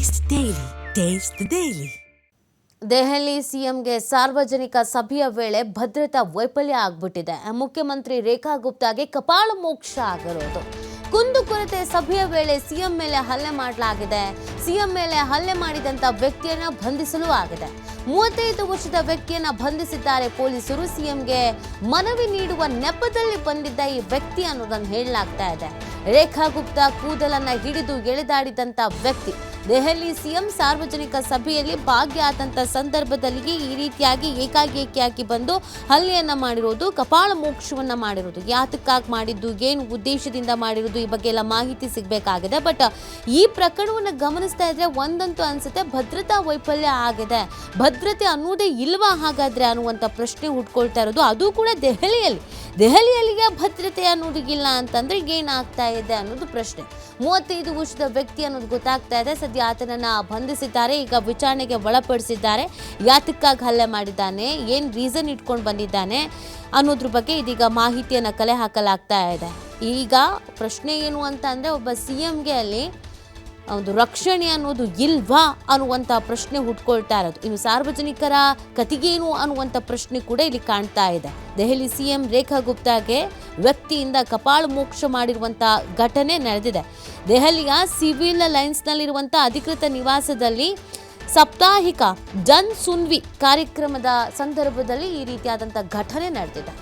Taste the Daily. Taste the Daily. Delhi ಸಿಎಂಗೆ ಸಾರ್ವಜನಿಕ ಸಭೆಯ ವೇಳೆ ಭದ್ರತಾ ವೈಫಲ್ಯ ಆಗ್ಬಿಟ್ಟಿದೆ. ಮುಖ್ಯಮಂತ್ರಿ ರೇಖಾ ಗುಪ್ತಾಗೆ ಕಪಾಳ ಮೋಕ್ಷ ಆಗಿರೋದು. ಕುಂದುಕೊರತೆ ಸಭೆಯ ವೇಳೆ ಸಿಎಂ ಮೇಲೆ ಹಲ್ಲೆ ಮಾಡಲಾಗಿದೆ. ಸಿಎಂ ಮೇಲೆ ಹಲ್ಲೆ ಮಾಡಿದಂತ ವ್ಯಕ್ತಿಯನ್ನ ಬಂಧಿಸಲು ಆಗಿದೆ. 35 ವರ್ಷದ ವ್ಯಕ್ತಿಯನ್ನ ಬಂಧಿಸಿದ್ದಾರೆ ಪೊಲೀಸರು. ಸಿಎಂಗೆ ಮನವಿ ನೀಡುವ ನೆಪದಲ್ಲಿ ಬಂದಿದ್ದ ಈ ವ್ಯಕ್ತಿ ಅನ್ನೋದನ್ನು ಹೇಳಲಾಗ್ತಾ ಇದೆ. ರೇಖಾ ಗುಪ್ತಾ ಕೂದಲನ್ನ ಹಿಡಿದು ಎಳೆದಾಡಿದಂತ ವ್ಯಕ್ತಿ ದೆಹಲಿ ಸಿಎಂ ಸಾರ್ವಜನಿಕ ಸಭೆಯಲ್ಲಿ ಭಾಗಿಯಾದಂಥ ಸಂದರ್ಭದಲ್ಲಿ ಈ ರೀತಿಯಾಗಿ ಏಕಾಏಕಿಯಾಗಿ ಬಂದು ಹಲ್ಲೆಯನ್ನ ಮಾಡಿರೋದು, ಕಪಾಳ ಮೋಕ್ಷವನ್ನ ಮಾಡಿರೋದು. ಯಾತಕ್ಕಾಗಿ ಮಾಡಿದ್ದು, ಏನು ಉದ್ದೇಶದಿಂದ ಮಾಡಿರೋದು, ಈ ಬಗ್ಗೆ ಎಲ್ಲ ಮಾಹಿತಿ ಸಿಗಬೇಕಾಗಿದೆ. ಬಟ್ ಈ ಪ್ರಕರಣವನ್ನು ಗಮನಿಸ್ತಾ ಇದ್ರೆ ಒಂದಂತೂ ಅನ್ಸುತ್ತೆ, ಭದ್ರತಾ ವೈಫಲ್ಯ ಆಗಿದೆ. ಭದ್ರತೆ ಅನ್ನೋದೇ ಇಲ್ವಾ ಹಾಗಾದ್ರೆ ಅನ್ನುವಂಥ ಪ್ರಶ್ನೆ ಹುಟ್ಕೊಳ್ತಾ ಇರೋದು. ಅದು ಕೂಡ ದೆಹಲಿಯಲ್ಲಿಗೆ ಭದ್ರತೆ ಅನ್ನೋದು ಇಲ್ಲ ಅಂತಂದ್ರೆ ಏನಾಗ್ತಾ ಇದೆ ಅನ್ನೋದು ಪ್ರಶ್ನೆ. 35 ವರ್ಷದ ವ್ಯಕ್ತಿ ಅನ್ನೋದು ಗೊತ್ತಾಗ್ತಾ ಇದೆ. ಸದ್ಯ ಆತನನ್ನ ಬಂಧಿಸಿದ್ದಾರೆ. ಈಗ ವಿಚಾರಣೆಗೆ ಒಳಪಡಿಸಿದ್ದಾರೆ. ಯಾತಕ್ಕಾಗಿ ಹಲ್ಲೆ ಮಾಡಿದ್ದಾನೆ, ಏನು ರೀಸನ್ ಇಟ್ಕೊಂಡು ಬಂದಿದ್ದಾನೆ ಅನ್ನೋದ್ರ ಬಗ್ಗೆ ಇದೀಗ ಮಾಹಿತಿಯನ್ನು ಕಲೆ ಹಾಕಲಾಗ್ತಾ ಇದೆ. ಈಗ ಪ್ರಶ್ನೆ ಏನು ಅಂತ ಅಂದರೆ, ಒಬ್ಬ ಸಿಎಂಗೆ ಅಲ್ಲಿ ಒಂದು ರಕ್ಷಣೆ ಅನ್ನೋದು ಇಲ್ವಾ ಅನ್ನುವಂಥ ಪ್ರಶ್ನೆ ಹುಟ್ಕೊಳ್ತಾ ಇರೋದು. ಇನ್ನು ಸಾರ್ವಜನಿಕರ ಕತಿಗೇನು ಅನ್ನುವಂಥ ಪ್ರಶ್ನೆ ಕೂಡ ಇಲ್ಲಿ ಕಾಣ್ತಾ ಇದೆ. ದೆಹಲಿ ಸಿಎಂ ರೇಖಾ ಗುಪ್ತಾಗೆ ವ್ಯಕ್ತಿಯಿಂದ ಕಪಾಳ ಮೋಕ್ಷ ಮಾಡಿರುವಂಥ ಘಟನೆ ನಡೆದಿದೆ. ದೆಹಲಿಯ ಸಿವಿಲ್ ಲೈನ್ಸ್ನಲ್ಲಿರುವಂಥ ಅಧಿಕೃತ ನಿವಾಸದಲ್ಲಿ ಸಾಪ್ತಾಹಿಕ ಜನ್ ಸುನ್ವಿ ಕಾರ್ಯಕ್ರಮದ ಸಂದರ್ಭದಲ್ಲಿ ಈ ರೀತಿಯಾದಂಥ ಘಟನೆ ನಡೆದಿದೆ.